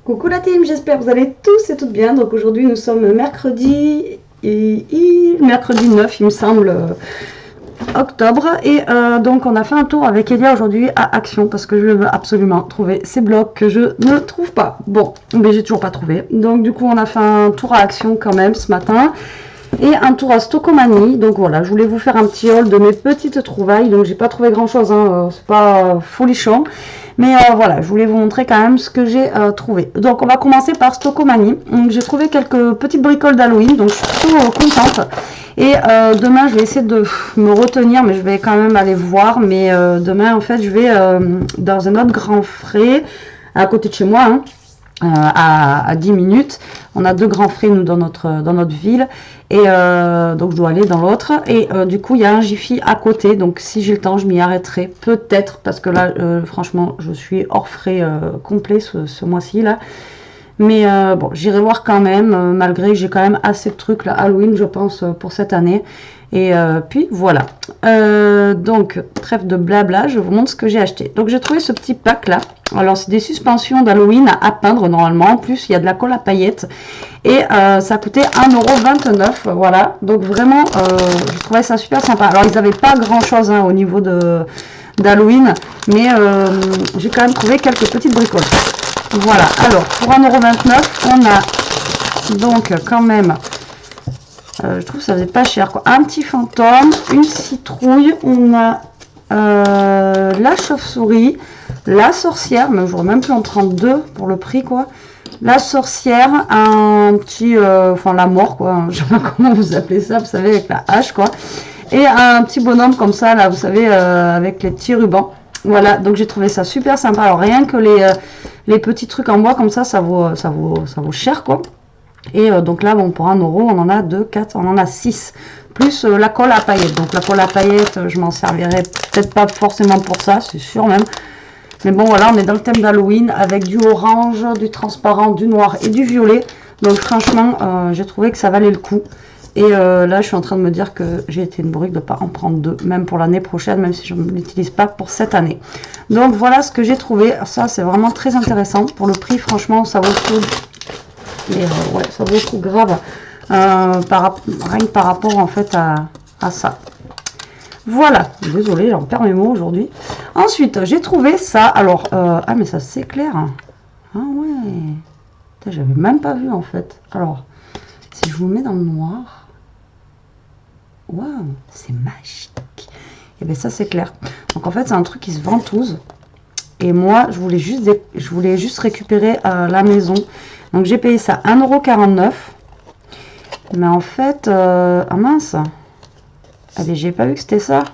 Coucou la team, j'espère que vous allez tous et toutes bien. Donc aujourd'hui nous sommes mercredi, mercredi 9 il me semble, octobre. Et donc on a fait un tour avec Elia aujourd'hui à Action parce que je veux absolument trouver ces blocs que je ne trouve pas. Bon, mais j'ai toujours pas trouvé. Donc du coup on a fait un tour à Action quand même ce matin. Et un tour à Stockomanie. Donc voilà, je voulais vous faire un petit haul de mes petites trouvailles. Donc j'ai pas trouvé grand chose, hein, c'est pas folichon. Mais voilà, je voulais vous montrer quand même ce que j'ai trouvé. Donc on va commencer par Stockomanie. J'ai trouvé quelques petites bricoles d'Halloween, donc je suis plutôt contente. Et demain je vais essayer de me retenir, mais je vais quand même aller voir. Mais demain en fait je vais dans un autre grand frais à côté de chez moi, hein. À 10 minutes. On a deux grands frais nous dans notre ville et donc je dois aller dans l'autre et du coup il y a un Jiffy à côté, donc si j'ai le temps je m'y arrêterai peut-être parce que là franchement je suis hors frais complet ce mois-ci là, mais bon j'irai voir quand même malgré que j'ai quand même assez de trucs là Halloween je pense pour cette année. Et puis voilà, donc trêve de blabla, je vous montre ce que j'ai acheté. Donc j'ai trouvé ce petit pack là. Alors c'est des suspensions d'Halloween à peindre normalement. En plus il y a de la colle à paillettes. Et ça coûtait 1,29 €. Voilà, donc vraiment je trouvais ça super sympa. Alors ils n'avaient pas grand chose hein, au niveau d'Halloween. Mais j'ai quand même trouvé quelques petites bricoles. Voilà, alors pour 1,29 € on a donc quand même... je trouve que ça faisait pas cher quoi. Un petit fantôme, une citrouille, on a la chauve-souris, la sorcière, mais j'aurais même pu en prendre deux pour le prix quoi. La sorcière, un petit, enfin la mort quoi, je sais pas comment vous appelez ça, vous savez avec la hache quoi. Et un petit bonhomme comme ça là, vous savez avec les petits rubans. Voilà, donc j'ai trouvé ça super sympa. Alors rien que les petits trucs en bois comme ça vaut cher quoi. Et donc là, bon, pour 1 €, on en a 2, 4, on en a 6. Plus la colle à paillettes. Donc la colle à paillettes, je m'en servirai peut-être pas forcément pour ça, c'est sûr même. Mais bon, voilà, on est dans le thème d'Halloween avec du orange, du transparent, du noir et du violet. Donc franchement, j'ai trouvé que ça valait le coup. Et là, je suis en train de me dire que j'ai été une bourrique de ne pas en prendre deux, même pour l'année prochaine, même si je ne l'utilise pas pour cette année. Donc voilà ce que j'ai trouvé. Ça, c'est vraiment très intéressant. Pour le prix, franchement, ça vaut le coup. Et ouais, ça vaut le coup grave rien que par rapport en fait à ça. Voilà, désolée, j'en perds mes mots aujourd'hui. Ensuite, j'ai trouvé ça. Alors, ah mais ça s'éclaire. Ah ouais, j'avais même pas vu en fait. Alors, si je vous mets dans le noir, waouh, c'est magique. Et bien ça s'éclaire. Donc en fait, c'est un truc qui se ventouse. Et moi, je voulais juste récupérer à la maison. Donc j'ai payé ça 1,49 €. Mais en fait, ah mince. Allez, j'ai pas vu que c'était ça.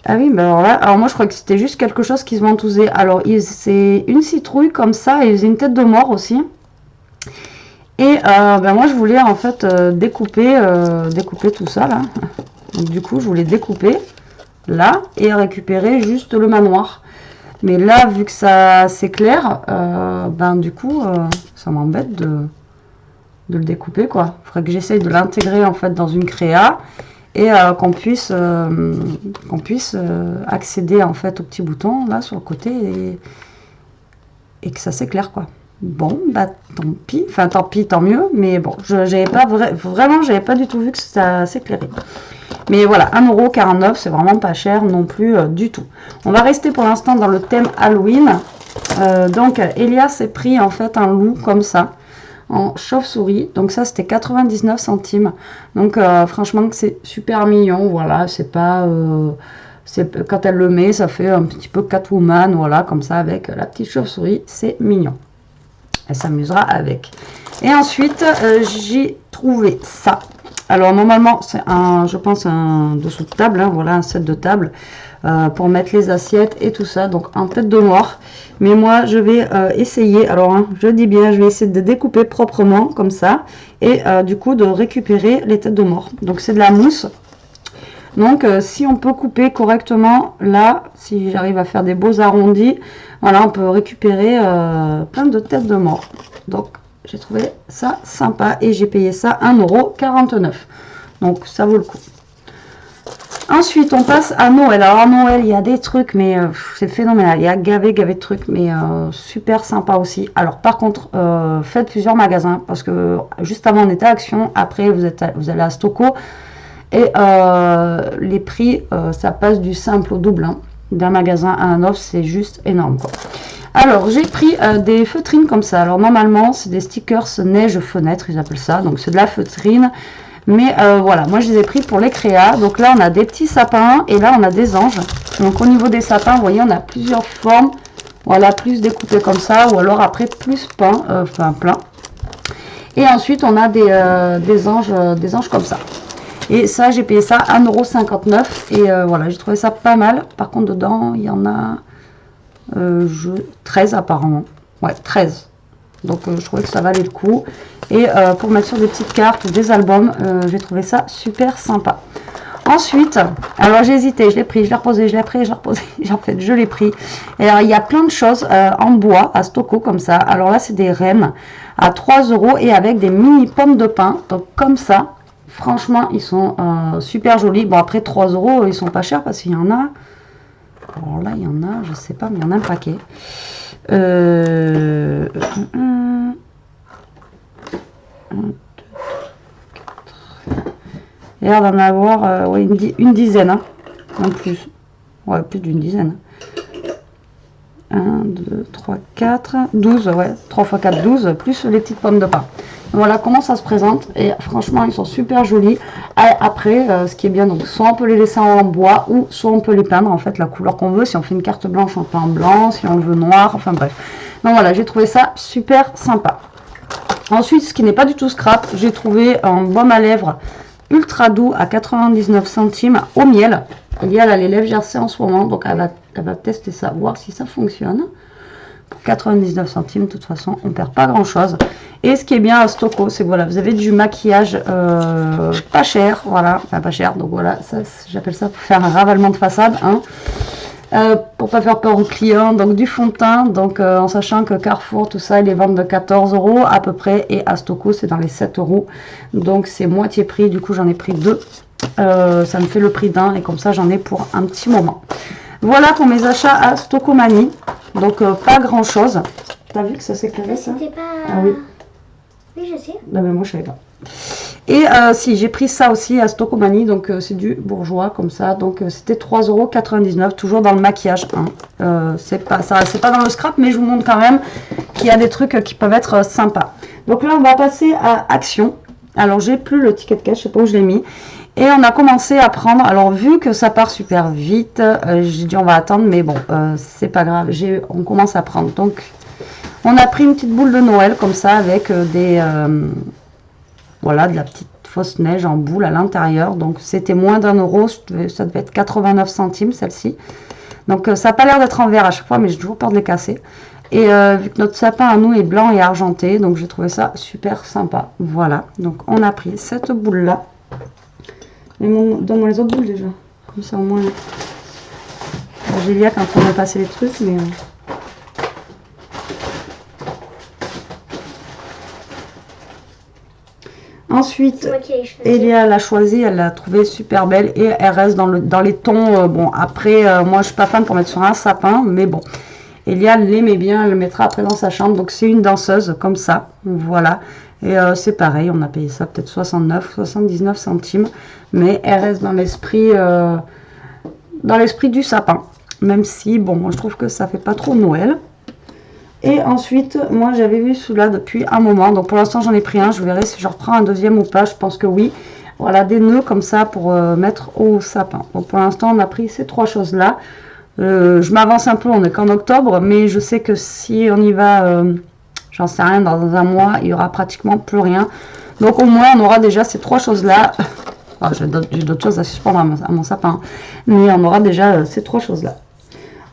Ah oui, mais alors là, alors moi je crois que c'était juste quelque chose qui se ventousait. Alors c'est une citrouille comme ça et une tête de mort aussi. Et ben moi je voulais en fait découper tout ça là. Donc du coup je voulais découper là et récupérer juste le manoir. Mais là, vu que ça s'éclaire, ben du coup, ça m'embête de le découper quoi. Il faudrait que j'essaye de l'intégrer en fait dans une créa et qu'on puisse accéder en fait au petit bouton là sur le côté et que ça s'éclaire quoi. Bon, bah tant pis, enfin tant pis, tant mieux, mais bon, j'avais pas vraiment, j'avais pas du tout vu que ça s'éclairait. Mais voilà, 1,49 €, c'est vraiment pas cher non plus du tout. On va rester pour l'instant dans le thème Halloween. Donc, Elia s'est pris en fait un loup comme ça, en chauve-souris. Donc ça, c'était 99 centimes. Donc franchement, c'est super mignon. Voilà, c'est pas... quand elle le met, ça fait un petit peu Catwoman, voilà, comme ça, avec la petite chauve-souris. C'est mignon. Elle s'amusera avec. Et ensuite, j'ai trouvé ça. Alors normalement c'est je pense un dessous de table, hein, voilà un set de table pour mettre les assiettes et tout ça, donc en tête de mort. Mais moi je vais essayer, alors hein, je dis bien, je vais essayer de découper proprement comme ça et du coup de récupérer les têtes de mort. Donc c'est de la mousse. Donc si on peut couper correctement là, si j'arrive à faire des beaux arrondis, voilà, on peut récupérer plein de têtes de mort. Donc j'ai trouvé ça sympa et j'ai payé ça 1,49 €. Donc ça vaut le coup. Ensuite, on passe à Noël. Alors, à Noël, il y a des trucs, mais c'est phénoménal. Il y a gavé de trucs, mais super sympa aussi. Alors, par contre, faites plusieurs magasins, parce que juste avant, on était à Action. Après, vous allez à Stoco. Et les prix, ça passe du simple au double. Hein. D'un magasin à un autre, c'est juste énorme, quoi. Alors, j'ai pris des feutrines comme ça. Alors, normalement, c'est des stickers neige fenêtre, ils appellent ça. Donc, c'est de la feutrine. Mais voilà, moi je les ai pris pour les créas. Donc là, on a des petits sapins et là, on a des anges. Donc au niveau des sapins, vous voyez, on a plusieurs formes. Voilà, plus découpés comme ça ou alors après plus peint, enfin plein. Et ensuite, on a des anges comme ça. Et ça, j'ai payé ça 1,59 €. Et voilà, j'ai trouvé ça pas mal. Par contre, dedans, il y en a 13 apparemment. Ouais, 13. Donc je trouvais que ça valait le coup. Et pour mettre sur des petites cartes ou des albums, j'ai trouvé ça super sympa. Ensuite, alors j'ai hésité, je l'ai pris, je l'ai reposé, je l'ai pris, je l'ai reposé. En fait, je l'ai pris. Et alors, il y a plein de choses en bois à Stoco comme ça. Alors là, c'est des rennes à 3 € et avec des mini pommes de pin. Donc comme ça, franchement, ils sont super jolis. Bon, après 3 €, ils sont pas chers parce qu'il y en a. Alors là, il y en a, je sais pas, mais il y en a un paquet. Il y a l'air d'en avoir ouais, une dizaine, hein, en plus. Ouais, plus d'une dizaine. 1, 2, 3, 4, 12, ouais, 3 x 4, 12, plus les petites pommes de pin. Voilà comment ça se présente. Et franchement, ils sont super jolis. Après, ce qui est bien, donc soit on peut les laisser en bois ou soit on peut les peindre en fait la couleur qu'on veut. Si on fait une carte blanche, on peint en blanc. Si on veut noir, enfin bref. Donc voilà, j'ai trouvé ça super sympa. Ensuite, ce qui n'est pas du tout scrap, j'ai trouvé un baume à lèvres ultra doux à 99 centimes au miel. Il y a les lèvres Jersey en ce moment, donc elle va tester ça, voir si ça fonctionne. Pour 99 centimes, de toute façon, on perd pas grand chose. Et ce qui est bien à Stoco, c'est que voilà, vous avez du maquillage pas cher, voilà, enfin pas cher, donc voilà, ça j'appelle ça pour faire un ravalement de façade, hein. Pour pas faire peur aux clients, donc du fond de teint, donc en sachant que Carrefour, tout ça, ils les vendent de 14 € à peu près, et à Stoco, c'est dans les 7 €, donc c'est moitié prix, du coup j'en ai pris 2, ça me fait le prix d'un, et comme ça j'en ai pour un petit moment. Voilà pour mes achats à Stocomanie, donc pas grand chose. T'as vu que ça s'éclairait ça? Pas... Ah oui. Oui, je sais. Non mais moi je savais pas. Et si j'ai pris ça aussi à Stocomanie, donc c'est du bourgeois comme ça, donc c'était 3,99 €, toujours dans le maquillage, hein. C'est pas dans le scrap, mais je vous montre quand même qu'il y a des trucs qui peuvent être sympas. Donc là on va passer à Action. Alors j'ai plus le ticket de cash, je sais pas où je l'ai mis. Et on a commencé à prendre, alors vu que ça part super vite, j'ai dit on va attendre, mais bon, c'est pas grave, on commence à prendre. Donc on a pris une petite boule de Noël comme ça avec voilà, de la petite fausse neige en boule à l'intérieur. Donc c'était moins d'1 €, ça devait être 89 centimes celle-ci. Donc ça n'a pas l'air d'être en verre à chaque fois, mais j'ai toujours peur de les casser. Et vu que notre sapin à nous est blanc et argenté, donc j'ai trouvé ça super sympa. Voilà, donc on a pris cette boule là. Donne-moi les autres boules déjà, comme ça au moins. Gélia quand on va passer les trucs, mais. Ensuite, Elia l'a choisie, elle l'a trouvée super belle et elle reste dans les tons. Bon, après, moi je suis pas fan pour mettre sur un sapin, mais bon. Elia l'aimait bien, elle le mettra après dans sa chambre. Donc c'est une danseuse comme ça, voilà. Et c'est pareil, on a payé ça peut-être 79 centimes. Mais elle reste dans l'esprit du sapin. Même si, bon, moi je trouve que ça fait pas trop Noël. Et ensuite, moi j'avais vu celui-là depuis un moment. Donc pour l'instant j'en ai pris un. Je verrai si je reprends un deuxième ou pas. Je pense que oui. Voilà, des nœuds comme ça pour mettre au sapin. Donc pour l'instant on a pris ces trois choses-là. Je m'avance un peu, on est qu'en octobre. Mais je sais que si on y va, j'en sais rien, dans un mois, il y aura pratiquement plus rien. Donc au moins on aura déjà ces trois choses-là. Oh, j'ai d'autres choses à suspendre à mon sapin. Mais on aura déjà ces trois choses-là.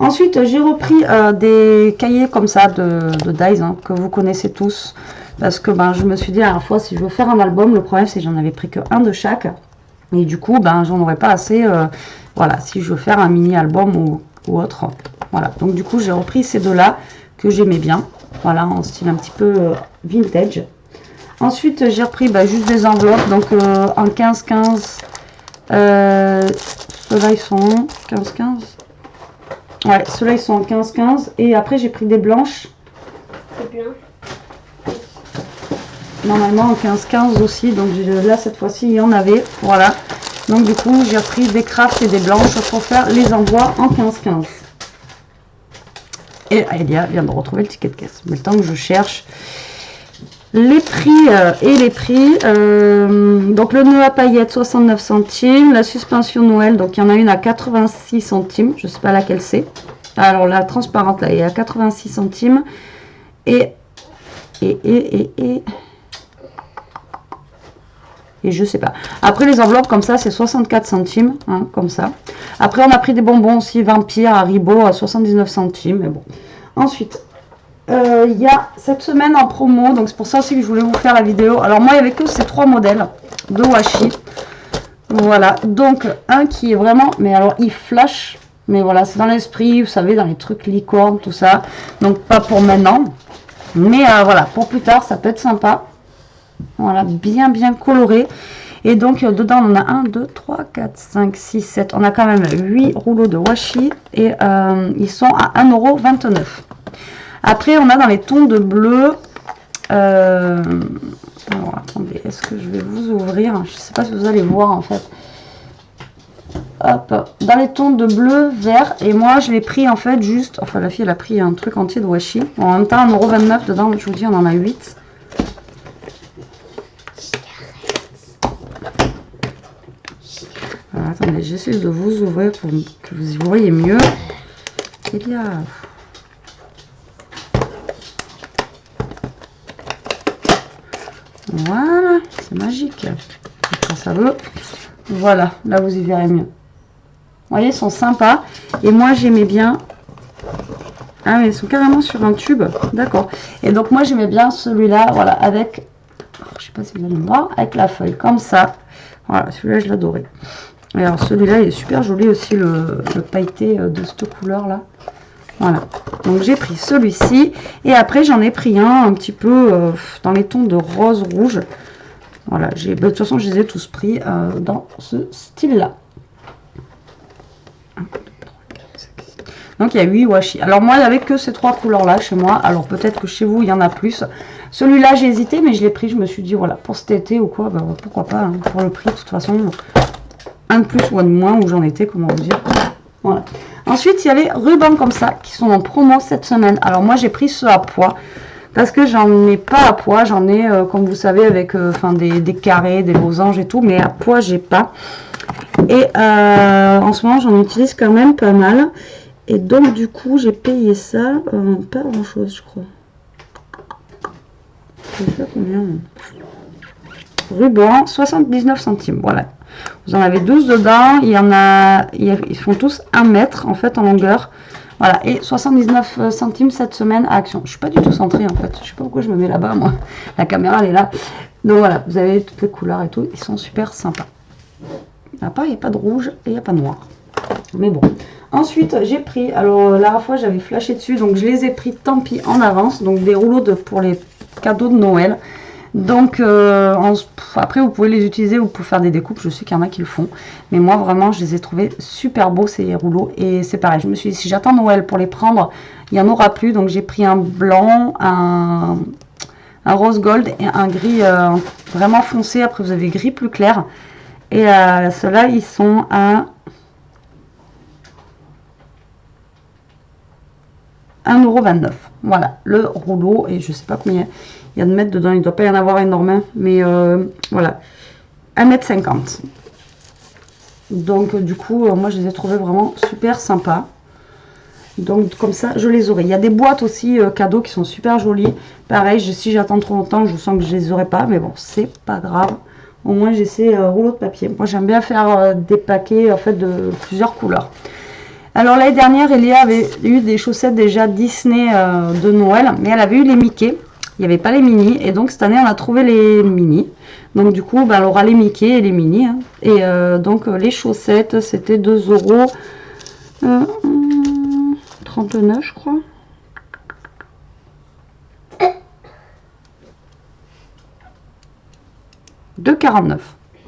Ensuite, j'ai repris des cahiers comme ça de Dies, hein, que vous connaissez tous. Parce que ben, je me suis dit à la fois, si je veux faire un album, le problème c'est que j'en avais pris que un de chaque. Et du coup, ben, j'en aurais pas assez. Voilà, si je veux faire un mini-album ou autre. Voilà, donc du coup, j'ai repris ces deux-là que j'aimais bien. Voilà, en style un petit peu vintage. Ensuite, j'ai repris juste des enveloppes. Donc en 15-15, Ceux-là, ils sont 15-15. Ouais, ceux-là, ils sont en 15-15. Et après, j'ai pris des blanches. C'est bien. Normalement en 15-15 aussi. Donc là, cette fois-ci, il y en avait. Voilà. Donc du coup, j'ai repris des crafts et des blanches pour faire les envois en 15-15. Et Elia vient de retrouver le ticket de caisse. Mais le temps que je cherche les prix et les prix. Donc le nœud à paillettes 69 centimes. La suspension Noël, donc il y en a une à 86 centimes. Je ne sais pas laquelle c'est. Alors la transparente là est à 86 centimes. Et je sais pas. Après les enveloppes comme ça c'est 64 centimes. Hein, comme ça. Après on a pris des bonbons aussi Vampire à Haribo à 79 centimes. Mais bon. Ensuite. Il y a cette semaine en promo, donc c'est pour ça aussi que je voulais vous faire la vidéo. Alors moi il y avait que ces 3 modèles de washi, voilà, donc un qui est vraiment, mais alors il flash, mais voilà, c'est dans l'esprit, vous savez, dans les trucs licorne, tout ça, donc pas pour maintenant, mais voilà, pour plus tard ça peut être sympa, voilà, bien coloré. Et donc dedans on a 1, 2, 3, 4, 5, 6, 7, on a quand même 8 rouleaux de washi et ils sont à 1,29 €. Après, on a dans les tons de bleu. Alors, attendez, est-ce que je vais vous ouvrir? Je ne sais pas si vous allez voir en fait. Hop, dans les tons de bleu, vert. Et moi, je l'ai pris en fait juste. Enfin, la fille, elle a pris un truc entier de washi. Bon, en même temps, 1,29 € dedans. Je vous dis, on en a 8. Alors, attendez, j'essaie de vous ouvrir pour que vous y voyez mieux. Il y a. Voilà, c'est magique. Quand ça veut. Voilà, là vous y verrez mieux. Vous voyez, ils sont sympas. Et moi j'aimais bien. Ah mais ils sont carrément sur un tube. D'accord. Et donc moi j'aimais bien celui-là, voilà, avec. Je sais pas si vous allez me voir, avec la feuille, comme ça. Voilà, celui-là je l'adorais. Et alors celui-là il est super joli aussi, le pailleté de cette couleur-là. Voilà, donc j'ai pris celui-ci et après j'en ai pris un petit peu dans les tons de rose rouge. Voilà, de toute façon je les ai tous pris dans ce style là. Donc il y a 8 washi. Alors moi il n'y avait que ces 3 couleurs là chez moi. Alors peut-être que chez vous il y en a plus. Celui-là j'ai hésité mais je l'ai pris. Je me suis dit voilà, pour cet été ou quoi, bah, pourquoi pas, hein, pour le prix de toute façon. Un de plus ou un de moins, où j'en étais, comment vous dire. Voilà. Ensuite, il y a les rubans comme ça qui sont en promo cette semaine. Alors moi, j'ai pris ceux à poids parce que j'en ai pas à poids. J'en ai, comme vous savez, avec des carrés, des losanges et tout. Mais à poids, j'ai pas. Et en ce moment, j'en utilise quand même pas mal. Et donc, du coup, j'ai payé ça pas grand-chose, je crois. Je sais pas combien. Ruban, 79 centimes. Voilà. Vous en avez 12 dedans, il y en a, ils font tous 1 mètre en fait en longueur. Voilà, et 79 centimes cette semaine à Action. Je suis pas du tout centrée en fait, je sais pas pourquoi je me mets là-bas moi. La caméra elle est là. Donc voilà, vous avez toutes les couleurs et tout, ils sont super sympas. À part, il n'y a pas de rouge et il n'y a pas de noir. Mais bon. Ensuite, j'ai pris, alors la dernière fois j'avais flashé dessus, donc je les ai pris tant pis en avance. Donc des rouleaux pour les cadeaux de Noël. Donc après vous pouvez les utiliser, vous pouvez faire des découpes, je sais qu'il y en a qui le font, mais moi vraiment je les ai trouvés super beaux ces rouleaux. Et c'est pareil, je me suis dit si j'attends Noël pour les prendre, il n'y en aura plus. Donc j'ai pris un blanc, un rose gold et un gris vraiment foncé. Après vous avez gris plus clair. Et ceux-là ils sont à 1,29 €. Voilà le rouleau. Et je sais pas combien il y a de mètres dedans, il ne doit pas y en avoir énormément, mais voilà, 1,50 m. Donc du coup, moi je les ai trouvés vraiment super sympas. Donc comme ça, je les aurai. Il y a des boîtes aussi cadeaux qui sont super jolies. Pareil, si j'attends trop longtemps, je sens que je les aurai pas, mais bon, c'est pas grave. Au moins j'ai ces rouleaux de papier. Moi j'aime bien faire des paquets en fait de plusieurs couleurs. Alors l'année dernière, Elia avait eu des chaussettes déjà Disney de Noël, mais elle avait eu les Mickey. Il n'y avait pas les mini. Et donc cette année, on a trouvé les mini. Donc du coup, elle aura les Mickey et les mini. Hein. Et donc les chaussettes, c'était 2,39 €, je crois. €2,49.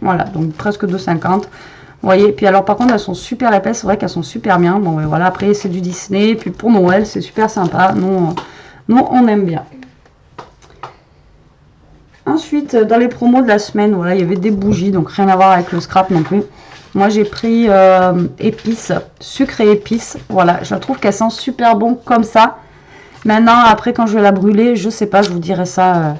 Voilà, donc presque 2,50 €. Vous voyez, puis alors par contre elles sont super épaisses, c'est vrai qu'elles sont super bien. Bon et voilà, après c'est du Disney, puis pour Noël c'est super sympa, nous on aime bien. Ensuite dans les promos de la semaine, voilà, il y avait des bougies, donc rien à voir avec le scrap non plus. Moi j'ai pris épices, sucre et épices, voilà, je trouve qu'elle sent super bon comme ça. Maintenant après quand je vais la brûler, je sais pas, je vous dirai ça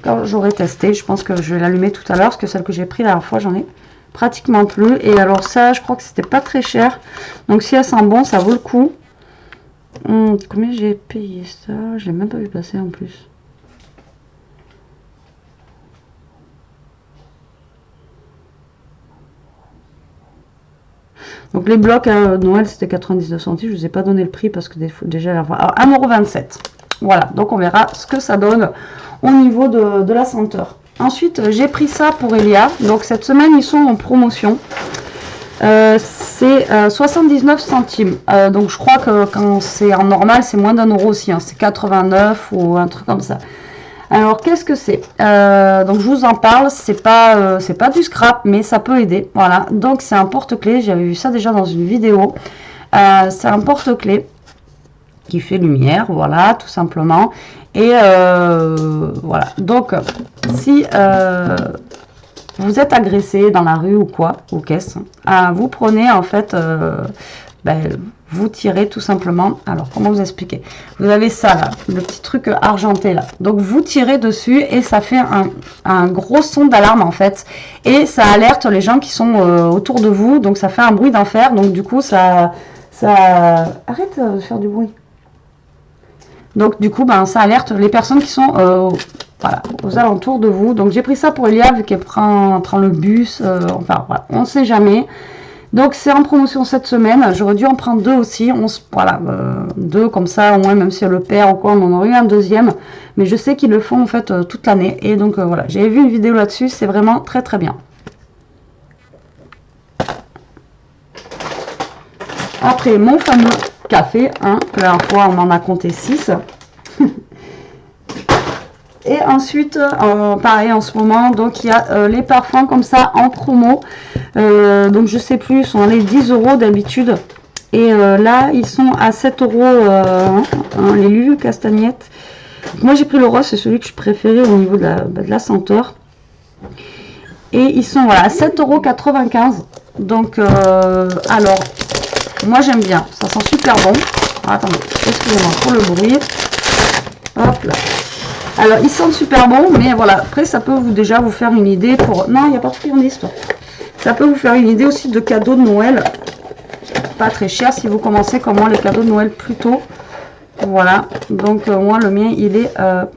quand j'aurai testé. Je pense que je vais l'allumer tout à l'heure, parce que celle que j'ai pris la dernière fois j'en ai pratiquement plus. Et alors ça je crois que c'était pas très cher, donc si elle sent bon ça vaut le coup. Combien j'ai payé ça? J'ai même pas vu passer en plus. Donc les blocs à Noël c'était 99 centimes, je vous ai pas donné le prix parce que déjà la fois. Alors 1,27 €. Voilà, donc on verra ce que ça donne au niveau de la senteur. Ensuite j'ai pris ça pour Elia, donc cette semaine ils sont en promotion. C'est 79 centimes, donc je crois que quand c'est en normal c'est moins d'1 € aussi, hein. C'est 89 ou un truc comme ça. Alors qu'est-ce que c'est? Donc je vous en parle, c'est pas du scrap mais ça peut aider, voilà. Donc c'est un porte-clés, j'avais vu ça déjà dans une vidéo. C'est un porte-clés qui fait lumière, voilà, tout simplement. Et voilà, donc si vous êtes agressé dans la rue ou quoi, ou caisse, vous prenez en fait, vous tirez tout simplement. Alors comment vous expliquer? Vous avez ça là, le petit truc argenté là, donc vous tirez dessus et ça fait un gros son d'alarme en fait, et ça alerte les gens qui sont autour de vous, donc ça fait un bruit d'enfer, donc du coup ça arrête de faire du bruit. Donc du coup ça alerte les personnes qui sont voilà, aux alentours de vous. Donc j'ai pris ça pour Elia vu qu'elle prend le bus, enfin voilà, on ne sait jamais. Donc c'est en promotion cette semaine, j'aurais dû en prendre deux aussi, voilà, deux comme ça au moins, même si elle le perd ou quoi, on en aurait eu un deuxième, mais je sais qu'ils le font en fait toute l'année, et donc voilà, j'avais vu une vidéo là-dessus, c'est vraiment très très bien. Après mon fameux café, hein, la dernière fois on en a compté 6. Et ensuite, pareil en ce moment, donc il y a les parfums comme ça en promo. Donc je sais plus, ils sont allés 10 € d'habitude. Et là, ils sont à 7 €, les Lulu Castagnettes. Moi j'ai pris le rose, c'est celui que je préférais au niveau de la senteur. Et ils sont voilà, à 7,95 €. Donc, alors, moi j'aime bien, ça sent super bon. Alors, attendez, excusez-moi pour le bruit. Hop là. Alors ils sentent super bon, mais voilà, après ça peut déjà vous faire une idée pour... Non, il n'y a pas de friandise, toi. Ça peut vous faire une idée aussi de cadeaux de Noël. Pas très cher si vous commencez comme moi les cadeaux de Noël plus tôt. Voilà, donc moi le mien il est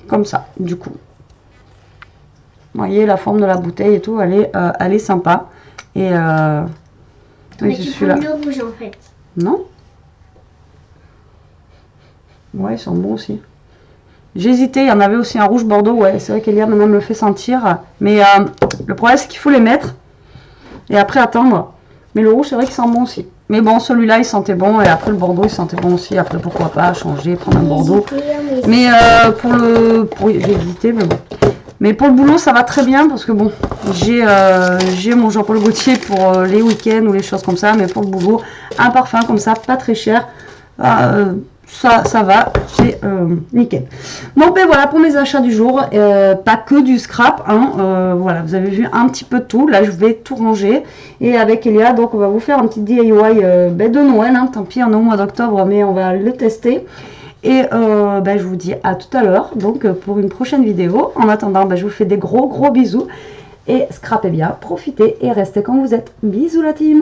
comme ça, du coup. Vous voyez la forme de la bouteille et tout, elle est sympa. Et mais tu prends le rouge en fait. Non. Ouais, ils sont bons aussi. J'hésitais, il y en avait aussi un rouge bordeaux, ouais, c'est vrai qu'Elia maintenant me le fait sentir. Mais le problème c'est qu'il faut les mettre et après attendre. Mais le rouge c'est vrai qu'il sent bon aussi. Mais bon, celui-là il sentait bon, et après le bordeaux il sentait bon aussi. Après pourquoi pas changer, prendre un bordeaux. Mais j'ai hésité, mais bon. Mais pour le boulot ça va très bien parce que bon, j'ai mon Jean-Paul Gaultier pour les week-ends ou les choses comme ça. Mais pour le boulot, un parfum comme ça, pas très cher. Ça va, c'est nickel. Donc ben voilà pour mes achats du jour, pas que du scrap, hein, voilà, vous avez vu un petit peu de tout. Là je vais tout ranger, et avec Elia donc on va vous faire un petit DIY de Noël, hein, tant pis on est au mois d'octobre mais on va le tester. Et je vous dis à tout à l'heure donc pour une prochaine vidéo. En attendant je vous fais des gros bisous, et scrapez bien, profitez et restez comme vous êtes. Bisous la team.